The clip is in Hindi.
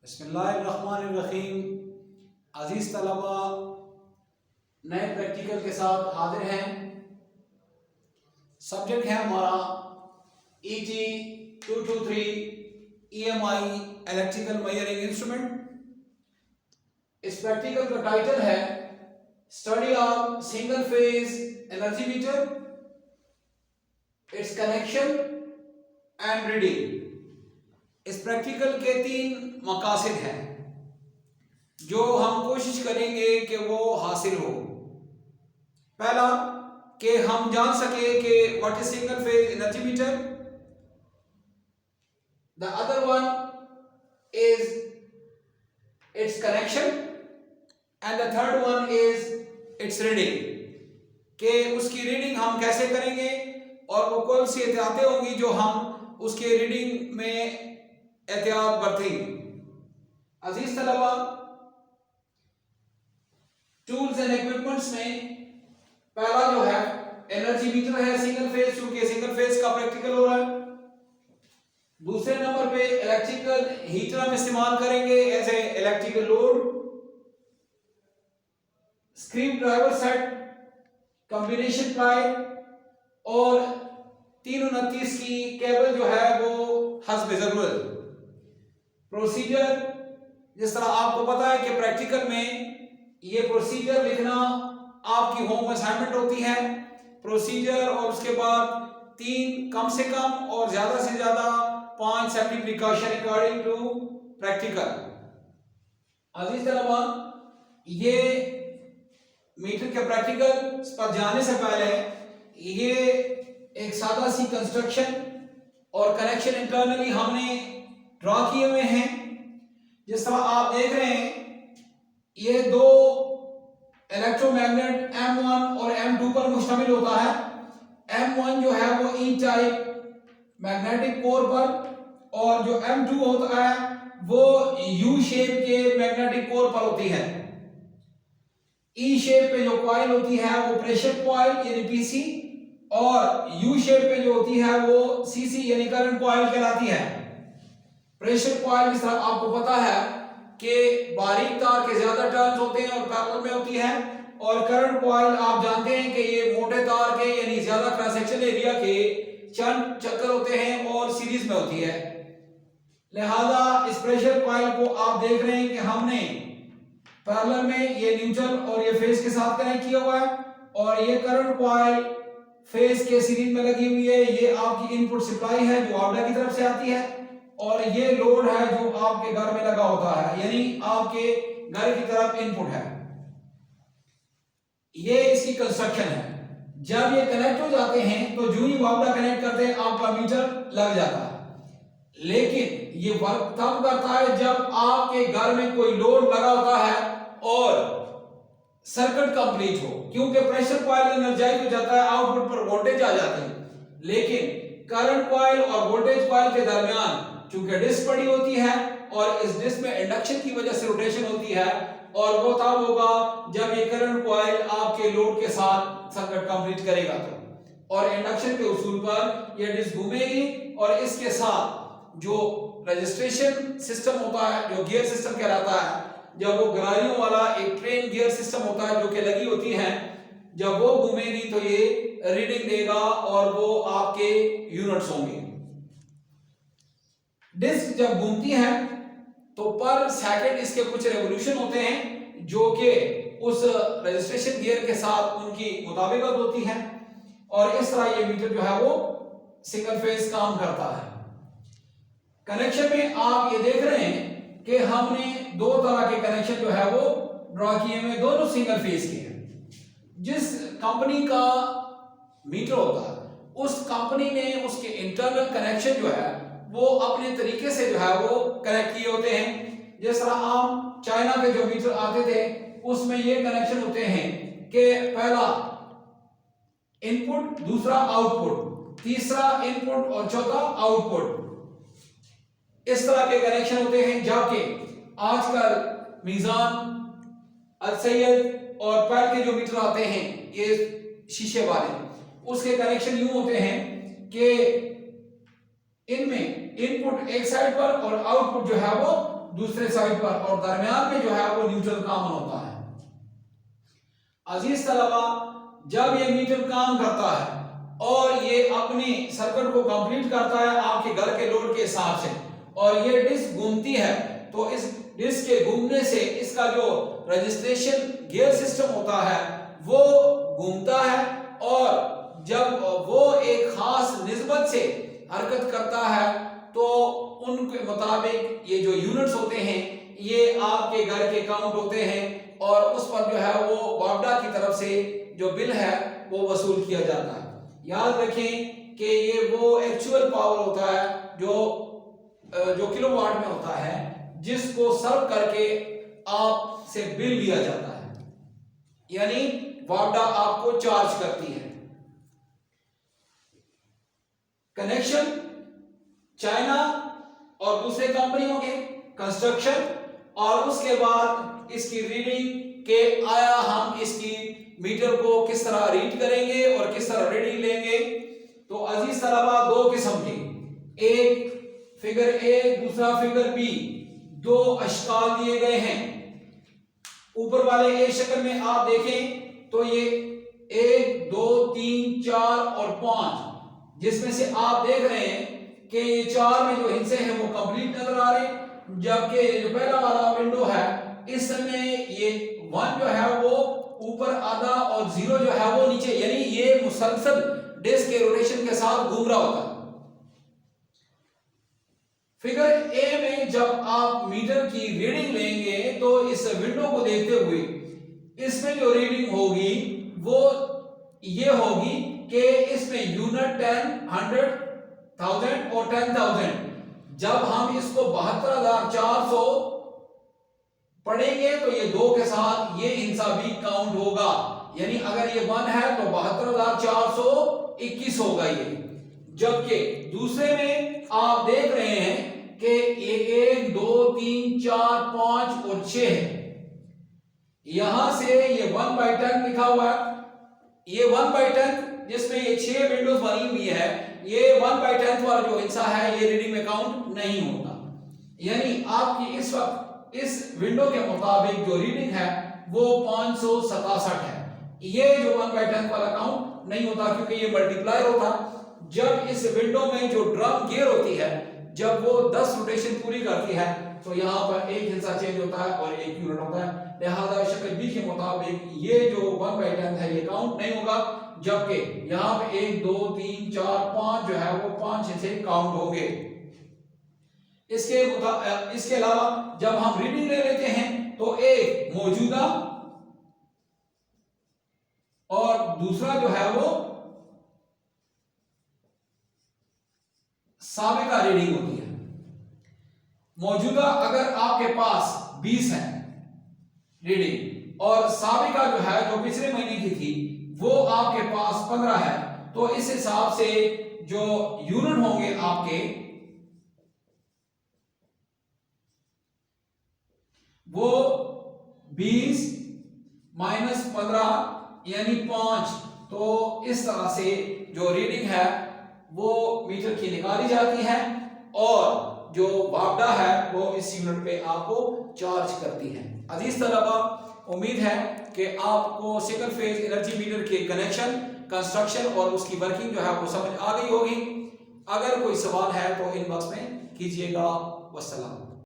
बिस्मिल्लाहिर्रहमानिर्रहीम। अजीज तलबा, नए प्रैक्टिकल के साथ हाजिर हैं। सब्जेक्ट है हमारा EG 223 EMI electrical measuring instrument. इस प्रैक्टिकल का टाइटल है study of single phase energy meter, it's connection and reading. इस प्रैक्टिकल के 3 मकासद हैं जो हम कोशिश करेंगे कि वो हासिल हो। पहला, कि हम जान सके कि what is single phase energy meter. The other one is it's connection and the third one is it's reading, कि उसकी रीडिंग हम कैसे करेंगे और वो कौन सी एहतियातें होंगी जो हम उसके रीडिंग में एहतियात बरतेंगे। अजीज तलबा, टूल्स एंड इक्विपमेंट्स में पहला जो है एनर्जी मीटर है सिंगल फेज, क्योंकि सिंगल फेज का प्रैक्टिकल हो रहा है। दूसरे नंबर पे इलेक्ट्रिकल हीटर हम इस्तेमाल करेंगे as a electrical load. Screwdriver set, combination plier और 329 की केबल जो है वो हस्ब जरूरत। प्रोसीजर, जिस तरह आपको पता है कि प्रैक्टिकल में ये प्रोसीजर लिखना आपकी होम असाइनमेंट होती है। प्रोसीजर और उसके बाद 3 कम से कम और ज्यादा से ज्यादा 5 safety precaution according to practical. अजीज तलबा, ये मीटर के प्रैक्टिकल पर जाने से पहले ये एक सादा सी कंस्ट्रक्शन और कनेक्शन इंटरनली हमने ड्रॉ किए हुए हैं। जिस तरह आप देख रहे हैं, ये 2 इलेक्ट्रोमैग्नेट M1 और M2 पर मुश्तमिल होता है। M1 जो है वो E टाइप मैग्नेटिक कोर पर, और जो M2 होता है वो U शेप के मैग्नेटिक कोर पर होती है। E शेप पे जो कॉइल होती है वो प्रेशर कॉइल यानी PC, और U शेप पे जो होती है वो CC यानी करंट कॉइल कहलाती है। प्रेशर कॉइल जिस तरह आपको पता है कि बारीक तार के ज्यादा टर्न्स होते हैं और पैरेलल में होती है, और करंट कॉइल आप जानते हैं कि ये मोटे तार के यानी ज्यादा क्रॉस सेक्शन एरिया के चंद चक्कर होते हैं और सीरीज में होती है। लिहाजा इस प्रेशर कॉइल को आप देख रहे हैं कि हमने पैरेलल में ये न्यूट्रल और ये फेज के साथ कनेक्ट किया हुआ है, और ये करंट कॉइल फेज के सीरीज में लगी हुई है। ये आपकी इनपुट सप्लाई है जो आउटलेट की तरफ से आती है, और ये लोड है जो आपके घर में लगा होता है, यानी आपके घर की तरफ इनपुट है। ये इसकी कंस्ट्रक्शन है। जब ये कनेक्ट हो जाते हैं तो जो ही वापड़ा कनेक्ट करते हैं आपका मीटर लग जाता है। लेकिन ये वर्क तब करता है जब आपके घर में कोई लोड लगा होता है और सर्किट कंप्लीट हो, क्योंकि प्रेशर कॉइल एनर्जाइज हो जाता है, आउटपुट पर वोल्टेज आ जाती है। लेकिन करंट कॉइल और वोल्टेज कॉइल के दरमियान चूंकि डिस्क पड़ी होती है और इस डिस्क में इंडक्शन की वजह से रोटेशन होती है, और वो तब होगा जब ये करंट कॉइल आपके लोड के साथ सर्किट कंप्लीट करेगा तो, और इंडक्शन के उसूल पर ये डिस्क घूमेगी और इसके साथ जो रजिस्ट्रेशन सिस्टम होता है, जो गियर सिस्टम कहलाता है, जब वो गरारियों वाला एक ट्रेन गियर सिस्टम होता है जो कि लगी होती है, जब वो घूमेगी तो ये रीडिंग देगा और वो आपके यूनिट्स होंगे। डिस्क जब घूमती है तो पर सेकंड इसके कुछ रेवोल्यूशन होते हैं जो कि उस रजिस्ट्रेशन गियर के साथ उनकी मुताबिकत होती है, और इस तरह ये मीटर जो है वो सिंगल फेज काम करता है। कनेक्शन में आप ये देख रहे हैं कि हमने 2 तरह के कनेक्शन जो है वो ड्रॉ किए हुए, दोनों सिंगल फेज के हैं। जिस कंपनी का मीटर होता है उस कंपनी ने उसके इंटरनल कनेक्शन जो है वो अपने तरीके से जो है वो कनेक्ट किए होते हैं। जिस तरह आम चाइना के जो मीटर आते थे उसमें ये कनेक्शन होते हैं कि पहला इनपुट, दूसरा आउटपुट, तीसरा इनपुट और चौथा आउटपुट। इस तरह के कनेक्शन होते हैं, जबकि आजकल मीजान, अल-सैयद और पहले के जो मीटर आते हैं ये शीशे वाले, उसके कनेक्शन यूं होते हैं कि इनमें इनपुट एक साइड पर और आउटपुट जो है वो दूसरे साइड पर, और दरमियान में जो है वो न्यूट्रल कॉमन होता है। अजीज तलबा, जब ये मीटर काम करता है और ये अपनी सर्किट को कंप्लीट करता है आपके घर के लोड के हिसाब से, और ये डिस्क घूमती है, तो इस डिस्क के घूमने से इसका जो रजिस्ट्रेशन गियर सिस्टम होता है वो घूमता है, और जब वो एक खास निस्बत से हरकत करता है तो उनके मुताबिक ये जो यूनिट्स होते हैं ये आपके घर के काउंट होते हैं, और उस पर जो है वो वापडा की तरफ से जो बिल है वो वसूल किया जाता है। याद रखें कि ये वो एक्चुअल पावर होता है जो किलोवाट में होता है, जिसको सर्व करके आपसे बिल लिया जाता है, यानी वापडा आपको चार्ज करती है। कनेक्शन चाइना और दूसरे कंपनियों के कंस्ट्रक्शन, और उसके बाद इसकी रीडिंग के आया हम इसकी मीटर को किस तरह रीड करेंगे और किस तरह रीडिंग लेंगे। तो अजीज तलबा, दो किस्म के, एक फिगर ए, दूसरा फिगर बी, दो अशकाल दिए गए हैं। ऊपर वाले ए शक्ल में आप देखें तो ये 1 2 3 4 और 5, जिसमें से आप देख रहे हैं कि ये 4 में जो हिस्से हैं वो कंप्लीट नजर आ रहे हैं, जबकि जो पहला वाला विंडो है इसमें ये 1 जो है वो ऊपर आधा और 0 जो है वो नीचे, यानी ये मुसलसल डिस्क के रोटेशन के साथ घूम रहा होता है। फिगर ए में जब आप मीटर की रीडिंग लेंगे तो इस विंडो को देखते हुए इसमें जो रीडिंग होगी वो ये होगी कि इसमें यूनिट 10, 100, 1000 और 10,000। जब हम इसको 72,400 पढ़ेंगे तो ये 2 के साथ ये हिस्सा भी काउंट होगा, यानी अगर ये 1 है तो 72,421 होगा ये। जबकि दूसरे में आप देख रहे हैं कि ये 1 2 3 4 5 और 6 है, यहां से ये 1/10 लिखा हुआ है, ये 1/10 जिसमें ये 6 विंडोज बनी हुई है, ये 1/10 वाला जो हिस्सा है ये रीडिंग में काउंट नहीं होता, यानी आपकी इस वक्त इस विंडो के मुताबिक जो रीडिंग है वो 567 है। ये जो 1/10 वाला काउंट नहीं होता क्योंकि ये मल्टीप्लायर होता। जब इस विंडो में जो ड्रम गियर होती है जब वो 10 रोटेशन पूरी करती है तो यहाँ पर एक हिस्सा चेंज होता है और एक यूनिट होता है, लिहाजा शक्ल बी के मुताबिक ये जो 1/10 है ये काउंट नहीं होगा, जबकि यहाँ पे 1 2 3 4 5 जो है वो 5 हिस्से काउंट होंगे। इसके अलावा जब हम रीडिंग ले लेते हैं तो एक मौजूदा और दूसरा जो है वो साबिका रीडिंग होती है। मौजूदा अगर आपके पास 20 है रीडिंग और साबिका जो है जो पिछले महीने की थी वो आपके पास 15 है, तो इस हिसाब से जो यूनिट होंगे आपके वो 20 माइनस 15 यानी 5, तो इस तरह से जो रीडिंग है वो मीटर की निकाली जाती है और जो वापडा है वो इस यूनिट पे आपको चार्ज करती है। अजीज तलबा, उम्मीद है कि आपको सिंगल फेज एनर्जी मीटर के कनेक्शन, कंस्ट्रक्शन और उसकी वर्किंग जो है वो समझ आ गई होगी। अगर कोई सवाल है तो इनबॉक्स में कीजिएगा। वस्सलाम।